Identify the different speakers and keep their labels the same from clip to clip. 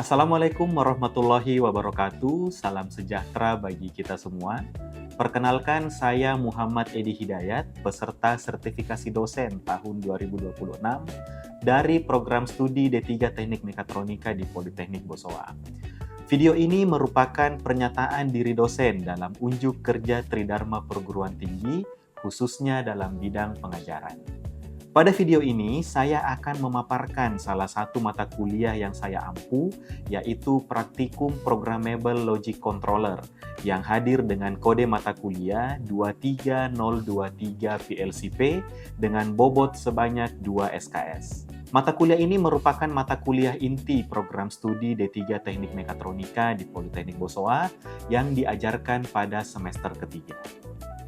Speaker 1: Assalamualaikum warahmatullahi wabarakatuh. Salam sejahtera bagi kita semua. Perkenalkan, saya Muhammad Edi Hidayat, peserta sertifikasi dosen tahun 2026 dari program studi D3 Teknik Mekatronika di Politeknik Bosowa. Video ini merupakan pernyataan diri dosen dalam unjuk kerja Tridharma Perguruan Tinggi, khususnya dalam bidang pengajaran. Pada video ini, saya akan memaparkan salah satu mata kuliah yang saya ampu, yaitu Praktikum Programmable Logic Controller, yang hadir dengan kode mata kuliah 23023 PLCP dengan bobot sebanyak 2 SKS. Mata kuliah ini merupakan mata kuliah inti program studi D3 Teknik Mekatronika di Politeknik Bosowa yang diajarkan pada semester ketiga.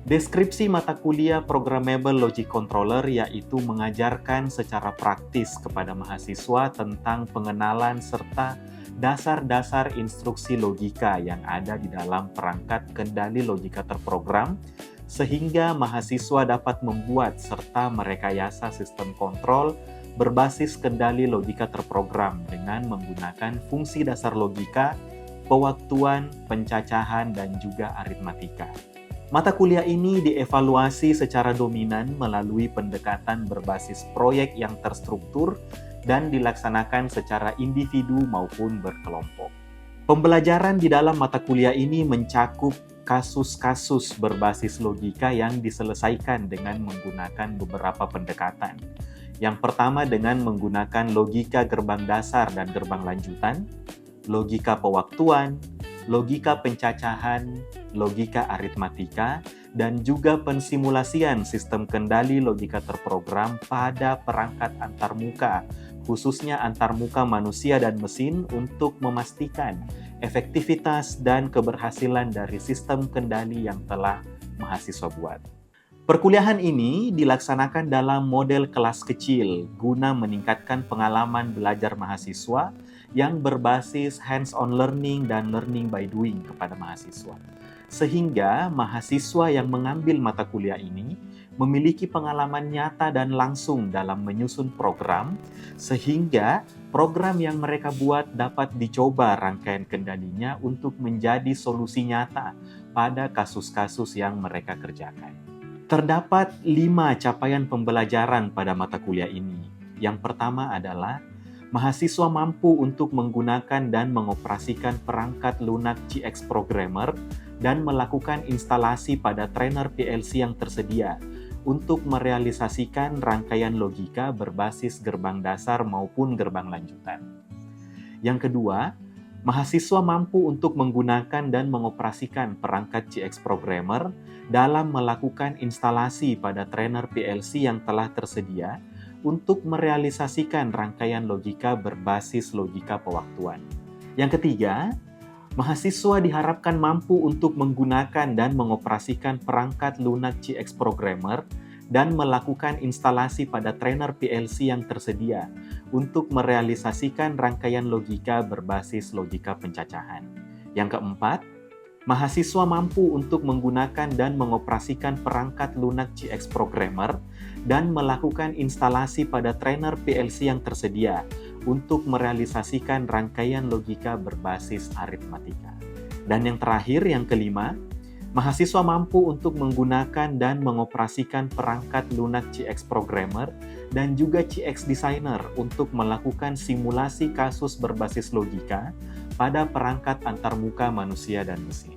Speaker 1: Deskripsi mata kuliah Programmable Logic Controller yaitu mengajarkan secara praktis kepada mahasiswa tentang pengenalan serta dasar-dasar instruksi logika yang ada di dalam perangkat kendali logika terprogram, sehingga mahasiswa dapat membuat serta merekayasa sistem kontrol berbasis kendali logika terprogram dengan menggunakan fungsi dasar logika, pewaktuan, pencacahan, dan juga aritmatika. Mata kuliah ini dievaluasi secara dominan melalui pendekatan berbasis proyek yang terstruktur dan dilaksanakan secara individu maupun berkelompok. Pembelajaran di dalam mata kuliah ini mencakup kasus-kasus berbasis logika yang diselesaikan dengan menggunakan beberapa pendekatan. Yang pertama dengan menggunakan logika gerbang dasar dan gerbang lanjutan, logika pewaktuan, logika pencacahan, logika aritmatika, dan juga pensimulasian sistem kendali logika terprogram pada perangkat antarmuka, khususnya antarmuka manusia dan mesin untuk memastikan efektivitas dan keberhasilan dari sistem kendali yang telah mahasiswa buat. Perkuliahan ini dilaksanakan dalam model kelas kecil guna meningkatkan pengalaman belajar mahasiswa yang berbasis hands-on learning dan learning by doing kepada mahasiswa. Sehingga mahasiswa yang mengambil mata kuliah ini memiliki pengalaman nyata dan langsung dalam menyusun program, sehingga program yang mereka buat dapat dicoba rangkaian kendalinya untuk menjadi solusi nyata pada kasus-kasus yang mereka kerjakan. Terdapat 5 capaian pembelajaran pada mata kuliah ini. Yang pertama adalah mahasiswa mampu untuk menggunakan dan mengoperasikan perangkat lunak GX Programmer dan melakukan instalasi pada trainer PLC yang tersedia untuk merealisasikan rangkaian logika berbasis gerbang dasar maupun gerbang lanjutan. Yang kedua, mahasiswa mampu untuk menggunakan dan mengoperasikan perangkat GX Programmer dalam melakukan instalasi pada trainer PLC yang telah tersedia untuk merealisasikan rangkaian logika berbasis logika pewaktuan. Yang ketiga, mahasiswa diharapkan mampu untuk menggunakan dan mengoperasikan perangkat lunak GX Programmer dan melakukan instalasi pada trainer PLC yang tersedia untuk merealisasikan rangkaian logika berbasis logika pencacahan. Yang keempat, mahasiswa mampu untuk menggunakan dan mengoperasikan perangkat lunak GX Programmer dan melakukan instalasi pada trainer PLC yang tersedia untuk merealisasikan rangkaian logika berbasis aritmatika. Dan yang terakhir, yang kelima, mahasiswa mampu untuk menggunakan dan mengoperasikan perangkat lunak GX Programmer dan juga GX Designer untuk melakukan simulasi kasus berbasis logika pada perangkat antarmuka manusia dan mesin.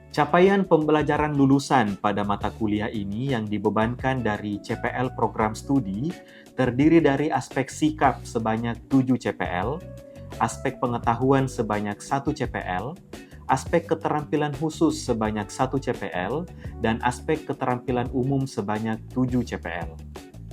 Speaker 1: Capaian pembelajaran lulusan pada mata kuliah ini yang dibebankan dari CPL program studi terdiri dari aspek sikap sebanyak 7 CPL, aspek pengetahuan sebanyak 1 CPL, aspek keterampilan khusus sebanyak 1 CPL, dan aspek keterampilan umum sebanyak 7 CPL.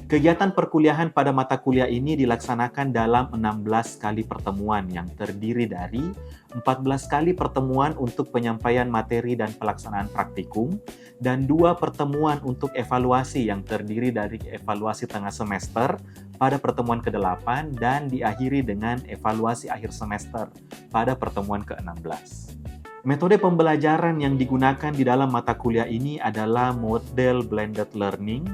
Speaker 1: Kegiatan perkuliahan pada mata kuliah ini dilaksanakan dalam 16 kali pertemuan yang terdiri dari 14 kali pertemuan untuk penyampaian materi dan pelaksanaan praktikum, dan 2 pertemuan untuk evaluasi yang terdiri dari evaluasi tengah semester pada pertemuan ke-8 dan diakhiri dengan evaluasi akhir semester pada pertemuan ke-16. Metode pembelajaran yang digunakan di dalam mata kuliah ini adalah model blended learning,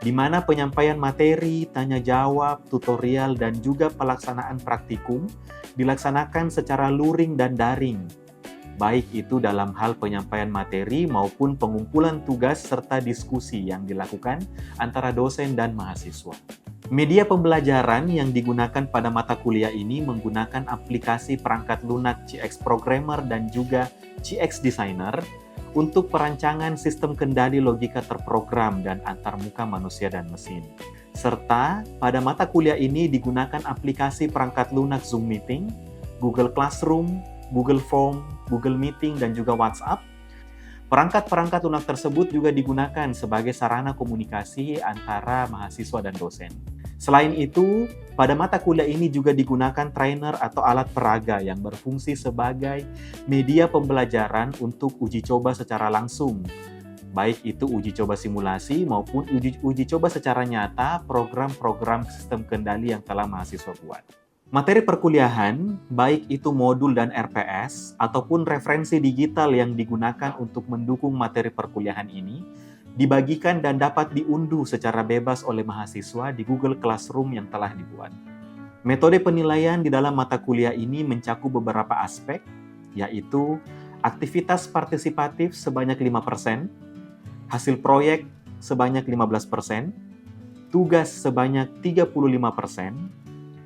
Speaker 1: di mana penyampaian materi, tanya jawab, tutorial, dan juga pelaksanaan praktikum dilaksanakan secara luring dan daring, baik itu dalam hal penyampaian materi maupun pengumpulan tugas serta diskusi yang dilakukan antara dosen dan mahasiswa. Media pembelajaran yang digunakan pada mata kuliah ini menggunakan aplikasi perangkat lunak CX Programmer dan juga CX Designer untuk perancangan sistem kendali logika terprogram dan antarmuka manusia dan mesin. Serta pada mata kuliah ini digunakan aplikasi perangkat lunak Zoom Meeting, Google Classroom, Google Form, Google Meeting, dan juga WhatsApp. Perangkat-perangkat lunak tersebut juga digunakan sebagai sarana komunikasi antara mahasiswa dan dosen. Selain itu, pada mata kuliah ini juga digunakan trainer atau alat peraga yang berfungsi sebagai media pembelajaran untuk uji coba secara langsung, baik itu uji coba simulasi maupun uji coba secara nyata program-program sistem kendali yang telah mahasiswa buat. Materi perkuliahan, baik itu modul dan RPS, ataupun referensi digital yang digunakan untuk mendukung materi perkuliahan ini, dibagikan dan dapat diunduh secara bebas oleh mahasiswa di Google Classroom yang telah dibuat. Metode penilaian di dalam mata kuliah ini mencakup beberapa aspek, yaitu aktivitas partisipatif sebanyak 5%, hasil proyek sebanyak 15%, tugas sebanyak 35%,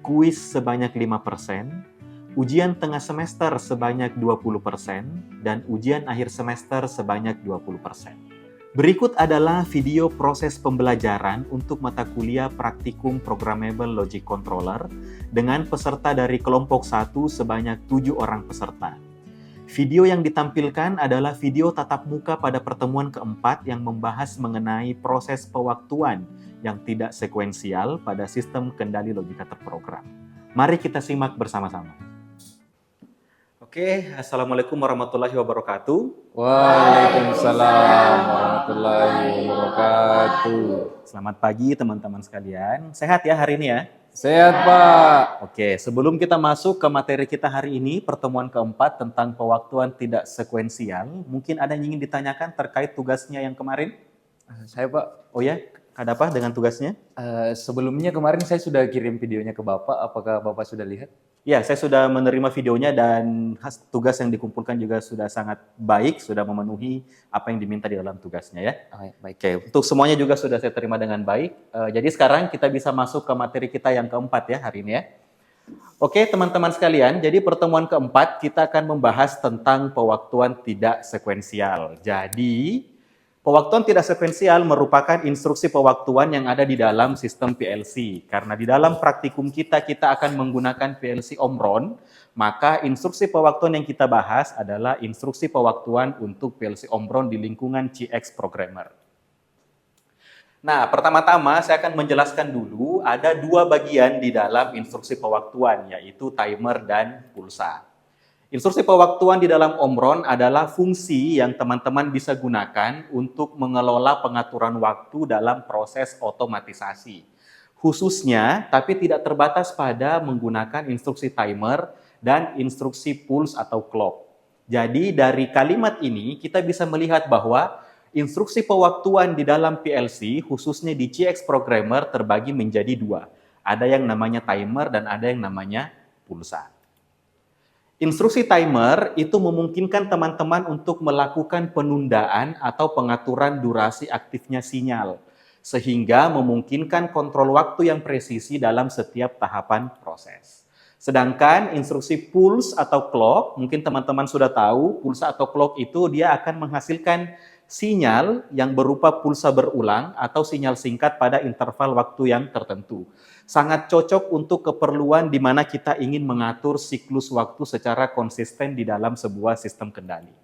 Speaker 1: kuis sebanyak 5%, ujian tengah semester sebanyak 20%, dan ujian akhir semester sebanyak 20%. Berikut adalah video proses pembelajaran untuk mata kuliah praktikum Programmable Logic Controller dengan peserta dari kelompok 1 sebanyak 7 orang peserta. Video yang ditampilkan adalah video tatap muka pada pertemuan keempat yang membahas mengenai proses pewaktuan yang tidak sekuensial pada sistem kendali logika terprogram. Mari kita simak bersama-sama. Oke, Assalamualaikum warahmatullahi wabarakatuh.
Speaker 2: Waalaikumsalam warahmatullahi wabarakatuh.
Speaker 1: Selamat pagi teman-teman sekalian. Sehat ya hari ini ya?
Speaker 2: Sehat, Pak.
Speaker 1: Oke, sebelum kita masuk ke materi kita hari ini, pertemuan keempat tentang pewaktuan tidak sekuensial, mungkin ada yang ingin ditanyakan terkait tugasnya yang kemarin?
Speaker 2: Saya, Pak.
Speaker 1: Oh ya, ada apa dengan tugasnya?
Speaker 2: Sebelumnya kemarin saya sudah kirim videonya ke Bapak. Apakah Bapak sudah lihat?
Speaker 1: Ya, saya sudah menerima videonya dan tugas yang dikumpulkan juga sudah sangat baik, sudah memenuhi apa yang diminta di dalam tugasnya ya.
Speaker 2: Oh, ya, baik.
Speaker 1: Oke, untuk semuanya juga sudah saya terima dengan baik. Jadi sekarang kita bisa masuk ke materi kita yang keempat ya hari ini ya. Oke, teman-teman sekalian, jadi pertemuan keempat kita akan membahas tentang pewaktuan tidak sekuensial. Jadi, pewaktuan tidak sekuensial merupakan instruksi pewaktuan yang ada di dalam sistem PLC. Karena di dalam praktikum kita akan menggunakan PLC Omron, maka instruksi pewaktuan yang kita bahas adalah instruksi pewaktuan untuk PLC Omron di lingkungan CX Programmer. Nah, pertama-tama saya akan menjelaskan dulu ada dua bagian di dalam instruksi pewaktuan, yaitu timer dan pulsa. Instruksi pewaktuan di dalam Omron adalah fungsi yang teman-teman bisa gunakan untuk mengelola pengaturan waktu dalam proses otomatisasi. Khususnya, tapi tidak terbatas pada menggunakan instruksi timer dan instruksi pulse atau clock. Jadi dari kalimat ini kita bisa melihat bahwa instruksi pewaktuan di dalam PLC, khususnya di CX Programmer, terbagi menjadi dua. Ada yang namanya timer dan ada yang namanya pulsa. Instruksi timer itu memungkinkan teman-teman untuk melakukan penundaan atau pengaturan durasi aktifnya sinyal, sehingga memungkinkan kontrol waktu yang presisi dalam setiap tahapan proses. Sedangkan instruksi pulse atau clock, mungkin teman-teman sudah tahu, pulsa atau clock itu dia akan menghasilkan sinyal yang berupa pulsa berulang atau sinyal singkat pada interval waktu yang tertentu. Sangat cocok untuk keperluan di mana kita ingin mengatur siklus waktu secara konsisten di dalam sebuah sistem kendali.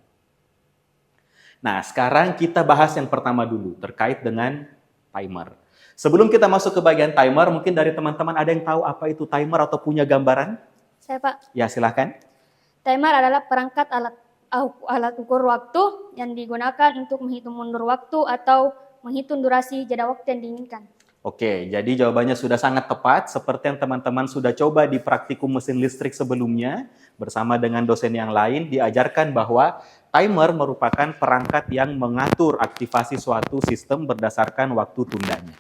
Speaker 1: Nah, sekarang kita bahas yang pertama dulu, terkait dengan timer. Sebelum kita masuk ke bagian timer, mungkin dari teman-teman ada yang tahu apa itu timer atau punya gambaran?
Speaker 3: Saya, Pak.
Speaker 1: Ya, silakan.
Speaker 3: Timer adalah perangkat alat ukur waktu yang digunakan untuk menghitung mundur waktu atau menghitung durasi jeda waktu yang diinginkan.
Speaker 1: Oke, jadi jawabannya sudah sangat tepat, seperti yang teman-teman sudah coba di praktikum mesin listrik sebelumnya, bersama dengan dosen yang lain, diajarkan bahwa timer merupakan perangkat yang mengatur aktivasi suatu sistem berdasarkan waktu tundanya.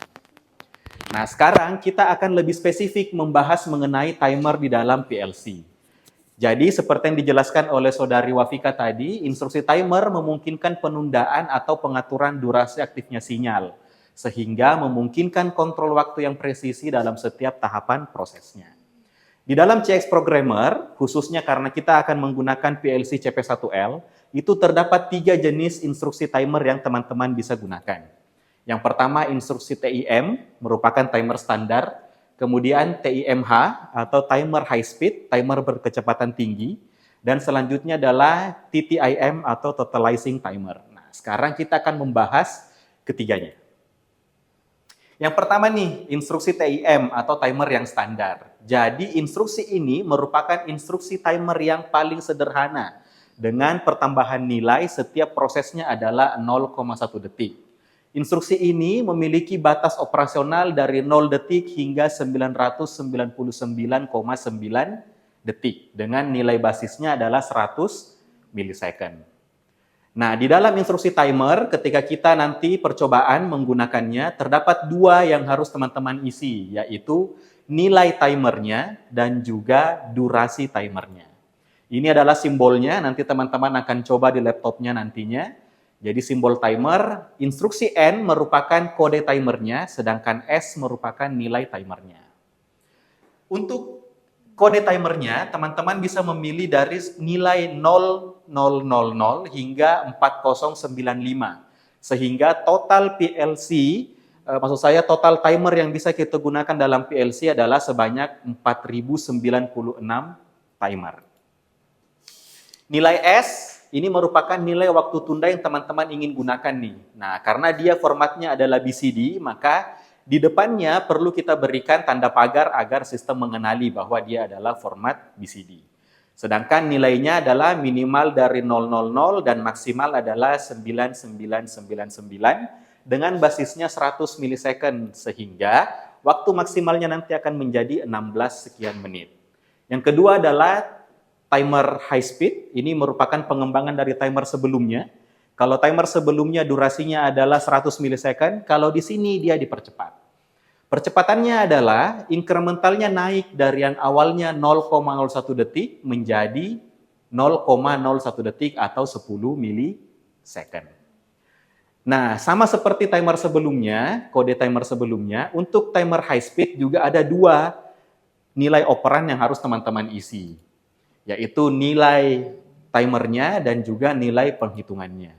Speaker 1: Nah, sekarang kita akan lebih spesifik membahas mengenai timer di dalam PLC. Jadi seperti yang dijelaskan oleh Saudari Wafika tadi, instruksi timer memungkinkan penundaan atau pengaturan durasi aktifnya sinyal, sehingga memungkinkan kontrol waktu yang presisi dalam setiap tahapan prosesnya. Di dalam CX Programmer, khususnya karena kita akan menggunakan PLC CP1L, itu terdapat 3 jenis instruksi timer yang teman-teman bisa gunakan. Yang pertama instruksi TIM, merupakan timer standar, kemudian TIMH atau timer high speed, timer berkecepatan tinggi, dan selanjutnya adalah TTIM atau totalizing timer. Nah, sekarang kita akan membahas ketiganya. Yang pertama nih, instruksi TIM atau timer yang standar. Jadi instruksi ini merupakan instruksi timer yang paling sederhana dengan pertambahan nilai setiap prosesnya adalah 0,1 detik. Instruksi ini memiliki batas operasional dari 0 detik hingga 999,9 detik dengan nilai basisnya adalah 100 milisecond. Nah, di dalam instruksi timer, ketika kita nanti percobaan menggunakannya, terdapat 2 yang harus teman-teman isi, yaitu nilai timernya dan juga durasi timernya. Ini adalah simbolnya, nanti teman-teman akan coba di laptopnya nantinya. Jadi simbol timer, instruksi N merupakan kode timernya, sedangkan S merupakan nilai timernya. Untuk kode timernya, teman-teman bisa memilih dari nilai 0000 hingga 4095. Sehingga total PLC, maksud saya total timer yang bisa kita gunakan dalam PLC adalah sebanyak 4096 timer. Nilai S, ini merupakan nilai waktu tunda yang teman-teman ingin gunakan nih. Nah, karena dia formatnya adalah BCD, maka di depannya perlu kita berikan tanda pagar agar sistem mengenali bahwa dia adalah format BCD. Sedangkan nilainya adalah minimal dari 000 dan maksimal adalah 9999 dengan basisnya 100 milisecond sehingga waktu maksimalnya nanti akan menjadi 16 sekian menit. Yang kedua adalah timer high speed, ini merupakan pengembangan dari timer sebelumnya. Kalau timer sebelumnya durasinya adalah 100 milisecond, kalau di sini dia dipercepat. Percepatannya adalah incrementalnya naik dari yang awalnya 0,01 detik menjadi 0,01 detik atau 10 milisecond. Nah, sama seperti timer sebelumnya, kode timer sebelumnya, untuk timer high speed juga ada 2 nilai operan yang harus teman-teman isi, yaitu nilai timernya dan juga nilai penghitungannya.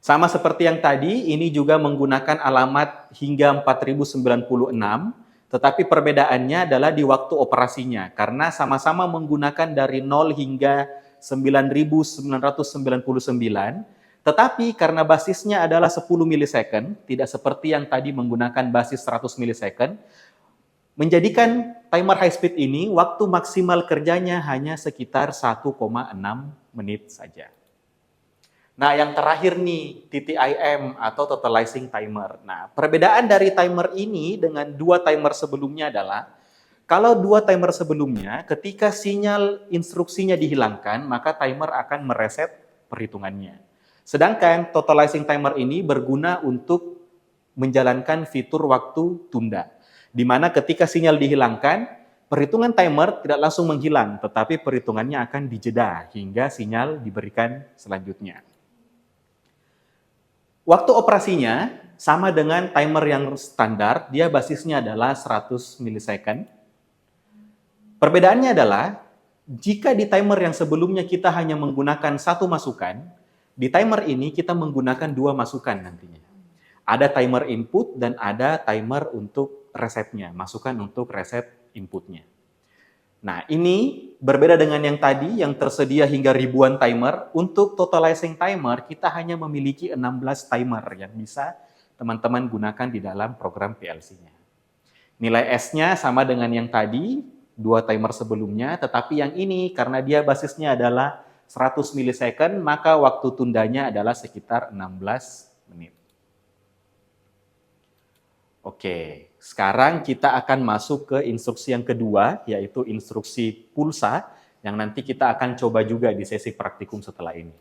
Speaker 1: Sama seperti yang tadi, ini juga menggunakan alamat hingga 4096, tetapi perbedaannya adalah di waktu operasinya, karena sama-sama menggunakan dari 0 hingga 9999, tetapi karena basisnya adalah 10 milisecond, tidak seperti yang tadi menggunakan basis 100 milisecond, menjadikan timer high speed ini waktu maksimal kerjanya hanya sekitar 1,6 menit saja. Nah, yang terakhir nih, TTIM atau totalizing timer. Nah, perbedaan dari timer ini dengan 2 timer sebelumnya adalah kalau 2 timer sebelumnya ketika sinyal instruksinya dihilangkan, maka timer akan mereset perhitungannya. Sedangkan totalizing timer ini berguna untuk menjalankan fitur waktu tunda, di mana ketika sinyal dihilangkan, perhitungan timer tidak langsung menghilang, tetapi perhitungannya akan dijeda hingga sinyal diberikan selanjutnya. Waktu operasinya sama dengan timer yang standar, dia basisnya adalah 100 milisecond. Perbedaannya adalah, jika di timer yang sebelumnya kita hanya menggunakan 1 masukan, di timer ini kita menggunakan 2 masukan nantinya. Ada timer input dan ada timer untuk resetnya, masukan untuk reset inputnya. Nah, ini berbeda dengan yang tadi yang tersedia hingga ribuan timer. Untuk totalizing timer, kita hanya memiliki 16 timer yang bisa teman-teman gunakan di dalam program PLC-nya. Nilai S-nya sama dengan yang tadi, 2 timer sebelumnya, tetapi yang ini karena dia basisnya adalah 100 milisecond, maka waktu tundanya adalah sekitar 16 menit. Oke, sekarang kita akan masuk ke instruksi yang kedua, yaitu instruksi pulsa, yang nanti kita akan coba juga di sesi praktikum setelah ini.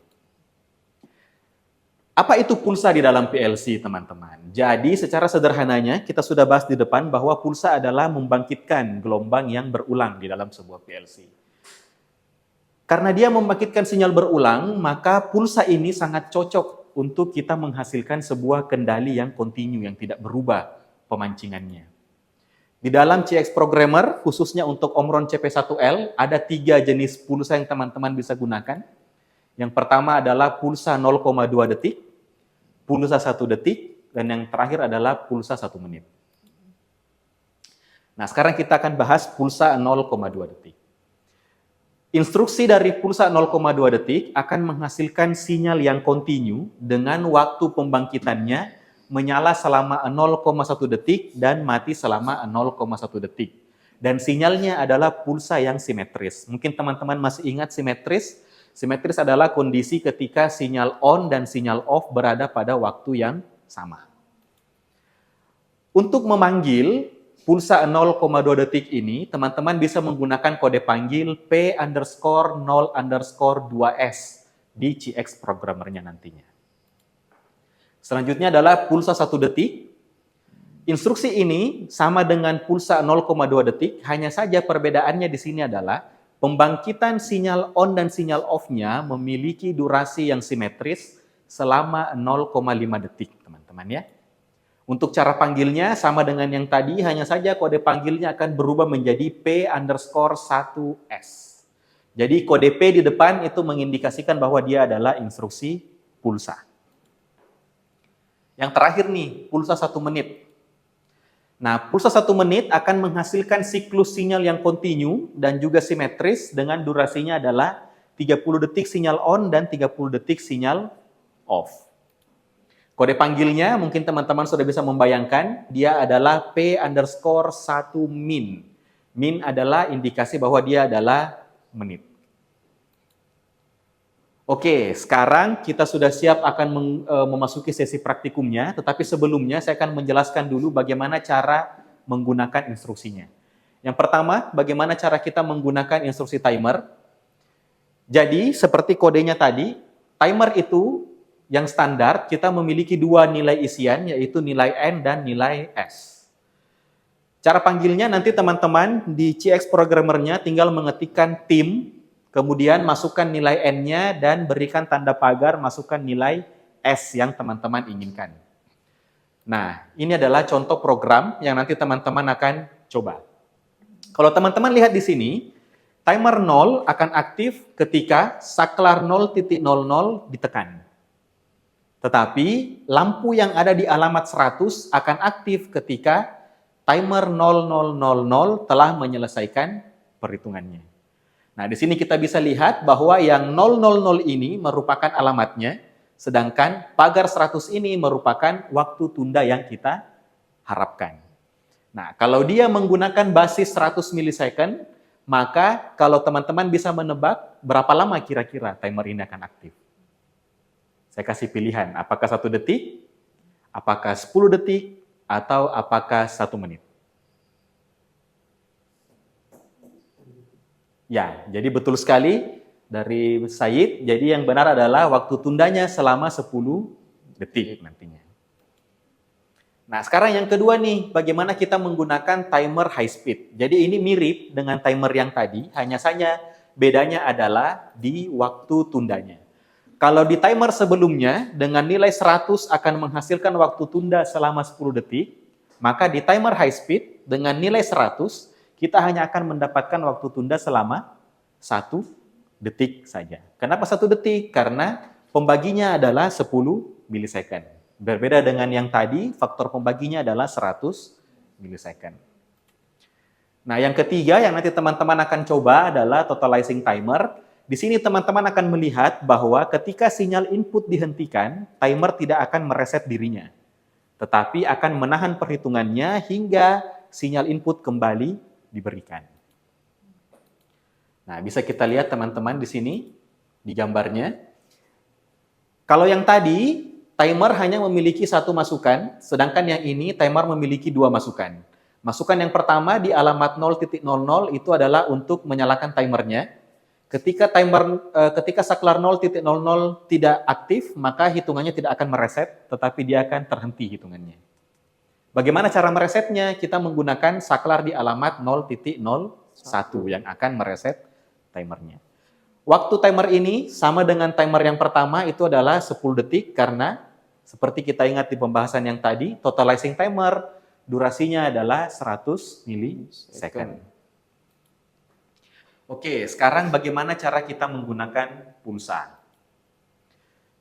Speaker 1: Apa itu pulsa di dalam PLC, teman-teman? Jadi, secara sederhananya, kita sudah bahas di depan bahwa pulsa adalah membangkitkan gelombang yang berulang di dalam sebuah PLC. Karena dia membangkitkan sinyal berulang, maka pulsa ini sangat cocok untuk kita menghasilkan sebuah kendali yang kontinu, yang tidak berubah pemancingannya. Di dalam CX Programmer, khususnya untuk Omron CP1L, ada 3 jenis pulsa yang teman-teman bisa gunakan. Yang pertama adalah pulsa 0,2 detik, pulsa 1 detik, dan yang terakhir adalah pulsa 1 menit. Nah, sekarang kita akan bahas pulsa 0,2 detik. Instruksi dari pulsa 0,2 detik akan menghasilkan sinyal yang kontinu dengan waktu pembangkitannya menyala selama 0,1 detik dan mati selama 0,1 detik. Dan sinyalnya adalah pulsa yang simetris. Mungkin teman-teman masih ingat simetris. Simetris adalah kondisi ketika sinyal on dan sinyal off berada pada waktu yang sama. Untuk memanggil pulsa 0,2 detik ini, teman-teman bisa menggunakan kode panggil P_0_2S di CX Programmer-nya nantinya. Selanjutnya adalah pulsa 1 detik. Instruksi ini sama dengan pulsa 0,2 detik, hanya saja perbedaannya di sini adalah pembangkitan sinyal on dan sinyal off-nya memiliki durasi yang simetris selama 0,5 detik, teman-teman ya. Untuk cara panggilnya sama dengan yang tadi, hanya saja kode panggilnya akan berubah menjadi P_1S. Jadi kode P di depan itu mengindikasikan bahwa dia adalah instruksi pulsa. Yang terakhir nih, pulsa 1 menit. Nah, pulsa 1 menit akan menghasilkan siklus sinyal yang kontinu dan juga simetris dengan durasinya adalah 30 detik sinyal on dan 30 detik sinyal off. Kode panggilnya mungkin teman-teman sudah bisa membayangkan, dia adalah P_1 min. Min adalah indikasi bahwa dia adalah menit. Oke, sekarang kita sudah siap akan memasuki sesi praktikumnya, tetapi sebelumnya saya akan menjelaskan dulu bagaimana cara menggunakan instruksinya. Yang pertama, bagaimana cara kita menggunakan instruksi timer. Jadi, seperti kodenya tadi, timer itu yang standar, kita memiliki 2 nilai isian, yaitu nilai N dan nilai S. Cara panggilnya nanti teman-teman di CX Programmer-nya tinggal mengetikkan tim, kemudian masukkan nilai N-nya dan berikan tanda pagar, masukkan nilai S yang teman-teman inginkan. Nah, ini adalah contoh program yang nanti teman-teman akan coba. Kalau teman-teman lihat di sini, timer 0 akan aktif ketika saklar 0.00 ditekan. Tetapi lampu yang ada di alamat 100 akan aktif ketika timer 0000 telah menyelesaikan perhitungannya. Nah, di sini kita bisa lihat bahwa yang 000 ini merupakan alamatnya, sedangkan pagar 100 ini merupakan waktu tunda yang kita harapkan. Nah, kalau dia menggunakan basis 100 milisecond, maka kalau teman-teman bisa menebak berapa lama kira-kira timer ini akan aktif. Saya kasih pilihan, apakah 1 detik, apakah 10 detik, atau apakah 1 menit. Ya, jadi betul sekali dari Said. Jadi yang benar adalah waktu tundanya selama 10 detik nantinya. Nah, sekarang yang kedua nih, bagaimana kita menggunakan timer high speed. Jadi ini mirip dengan timer yang tadi, hanya saja bedanya adalah di waktu tundanya. Kalau di timer sebelumnya, dengan nilai 100 akan menghasilkan waktu tunda selama 10 detik, maka di timer high speed, dengan nilai 100, kita hanya akan mendapatkan waktu tunda selama 1 detik saja. Kenapa 1 detik? Karena pembaginya adalah 10 milisecond. Berbeda dengan yang tadi, faktor pembaginya adalah 100 milisecond. Nah, yang ketiga yang nanti teman-teman akan coba adalah totalizing timer. Di sini teman-teman akan melihat bahwa ketika sinyal input dihentikan, timer tidak akan mereset dirinya, tetapi akan menahan perhitungannya hingga sinyal input kembali diberikan. Nah, bisa kita lihat teman-teman di sini, di gambarnya. Kalau yang tadi, timer hanya memiliki 1 masukan, sedangkan yang ini timer memiliki 2 masukan. Masukan yang pertama di alamat 0.00 itu adalah untuk menyalakan timernya. Ketika saklar 0.00 tidak aktif, maka hitungannya tidak akan mereset, tetapi dia akan terhenti hitungannya. Bagaimana cara meresetnya? Kita menggunakan saklar di alamat 0.01 yang akan mereset timernya. Waktu timer ini sama dengan timer yang pertama itu adalah 10 detik karena seperti kita ingat di pembahasan yang tadi, totalizing timer durasinya adalah 100 milisecond. Oke, sekarang bagaimana cara kita menggunakan pulsa?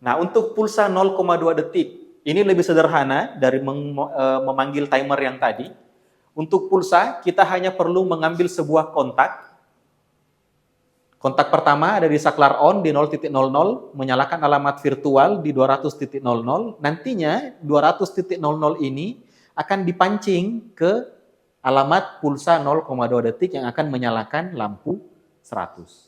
Speaker 1: Nah, untuk pulsa 0,2 detik, ini lebih sederhana dari memanggil timer yang tadi. Untuk pulsa, kita hanya perlu mengambil sebuah kontak. Kontak pertama ada di saklar on di 0.00, menyalakan alamat virtual di 200.00. Nantinya 200.00 ini akan dipancing ke alamat pulsa 0,2 detik yang akan menyalakan lampu 100.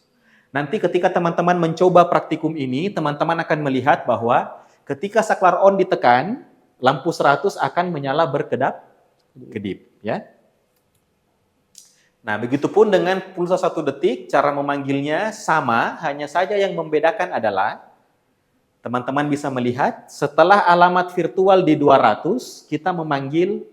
Speaker 1: Nanti ketika teman-teman mencoba praktikum ini, teman-teman akan melihat bahwa ketika saklar on ditekan, lampu 100 akan menyala berkedap-kedip, ya. Nah, begitupun dengan pulsa 1 detik, cara memanggilnya sama, hanya saja yang membedakan adalah teman-teman bisa melihat setelah alamat virtual di 200, kita memanggil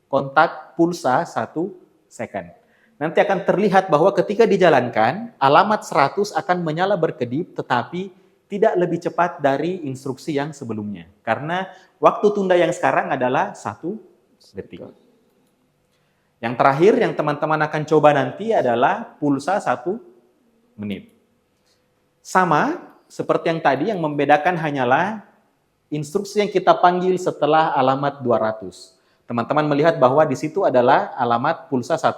Speaker 1: kontak pulsa 1 second. Nanti akan terlihat bahwa ketika dijalankan, alamat 100 akan menyala berkedip, tetapi tidak lebih cepat dari instruksi yang sebelumnya. Karena waktu tunda yang sekarang adalah 1 detik. Yang terakhir yang teman-teman akan coba nanti adalah pulsa 1 menit. Sama seperti yang tadi, yang membedakan hanyalah instruksi yang kita panggil setelah alamat 200. Teman-teman melihat bahwa di situ adalah alamat pulsa 1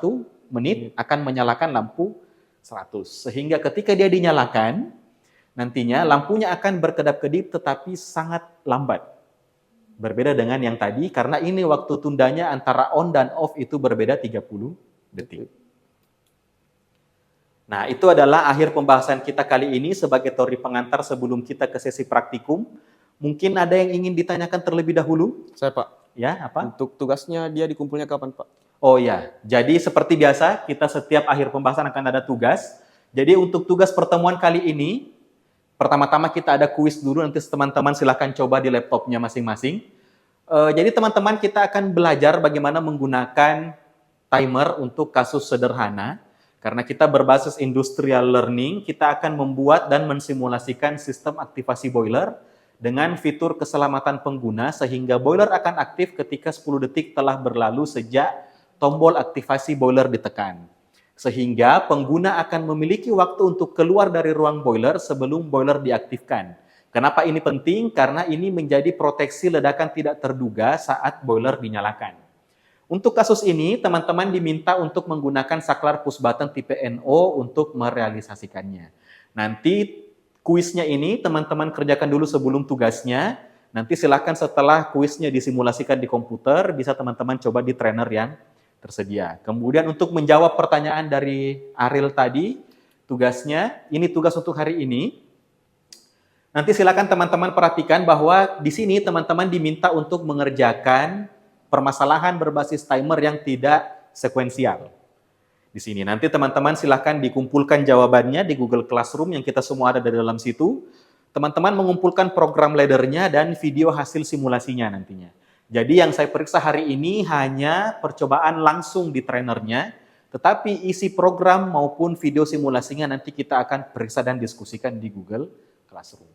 Speaker 1: menit akan menyalakan lampu 100. Sehingga ketika dia dinyalakan, nantinya lampunya akan berkedap-kedip tetapi sangat lambat. Berbeda dengan yang tadi, karena ini waktu tundanya antara on dan off itu berbeda 30 detik. Nah, itu adalah akhir pembahasan kita kali ini sebagai teori pengantar sebelum kita ke sesi praktikum. Mungkin ada yang ingin ditanyakan terlebih dahulu?
Speaker 4: Saya, Pak.
Speaker 1: Ya, apa?
Speaker 4: Untuk tugasnya dia dikumpulnya kapan, Pak?
Speaker 1: Oh ya, jadi seperti biasa, kita setiap akhir pembahasan akan ada tugas. Jadi untuk tugas pertemuan kali ini, pertama-tama kita ada kuis dulu, nanti teman-teman silahkan coba di laptopnya masing-masing. Jadi teman-teman kita akan belajar bagaimana menggunakan timer untuk kasus sederhana. Karena kita berbasis industrial learning, kita akan membuat dan mensimulasikan sistem aktivasi boiler dengan fitur keselamatan pengguna sehingga boiler akan aktif ketika 10 detik telah berlalu sejak tombol aktivasi boiler ditekan. Sehingga pengguna akan memiliki waktu untuk keluar dari ruang boiler sebelum boiler diaktifkan. Kenapa ini penting? Karena ini menjadi proteksi ledakan tidak terduga saat boiler dinyalakan. Untuk kasus ini, teman-teman diminta untuk menggunakan saklar push button tipe NO untuk merealisasikannya. Nanti kuisnya ini teman-teman kerjakan dulu sebelum tugasnya. Nanti silakan setelah kuisnya disimulasikan di komputer, bisa teman-teman coba di trainer yang tersedia. Kemudian untuk menjawab pertanyaan dari Ariel tadi, tugasnya, ini tugas untuk hari ini. Nanti silakan teman-teman perhatikan bahwa di sini teman-teman diminta untuk mengerjakan permasalahan berbasis timer yang tidak sekuensial. Di sini nanti teman-teman silakan dikumpulkan jawabannya di Google Classroom yang kita semua ada di dalam situ. Teman-teman mengumpulkan program ladder-nya dan video hasil simulasinya nantinya. Jadi yang saya periksa hari ini hanya percobaan langsung di trainernya, tetapi isi program maupun video simulasinya nanti kita akan periksa dan diskusikan di Google Classroom.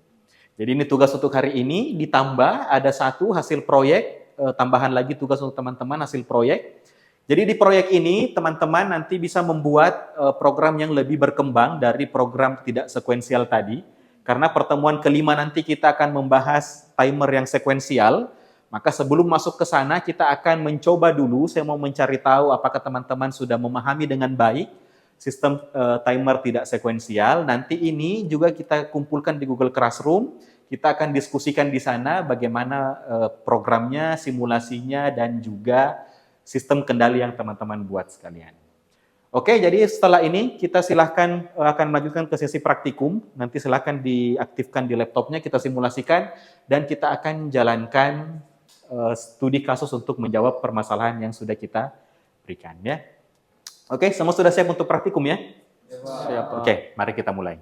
Speaker 1: Jadi ini tugas untuk hari ini, ditambah ada satu hasil proyek, tambahan lagi tugas untuk teman-teman hasil proyek. Jadi di proyek ini teman-teman nanti bisa membuat program yang lebih berkembang dari program tidak sekuensial tadi. Karena pertemuan kelima nanti kita akan membahas timer yang sekuensial. Maka sebelum masuk ke sana kita akan mencoba dulu, saya mau mencari tahu apakah teman-teman sudah memahami dengan baik sistem timer tidak sekuensial. Nanti ini juga kita kumpulkan di Google Classroom. Kita akan diskusikan di sana bagaimana programnya, simulasinya, dan juga sistem kendali yang teman-teman buat sekalian. Oke, jadi setelah ini kita silahkan akan melanjutkan ke sesi praktikum. Nanti silahkan diaktifkan di laptopnya, kita simulasikan, dan kita akan jalankan studi kasus untuk menjawab permasalahan yang sudah kita berikan. Ya. Oke, semua sudah siap untuk praktikum ya?
Speaker 4: Siap, Pak.
Speaker 1: Oke, mari kita mulai.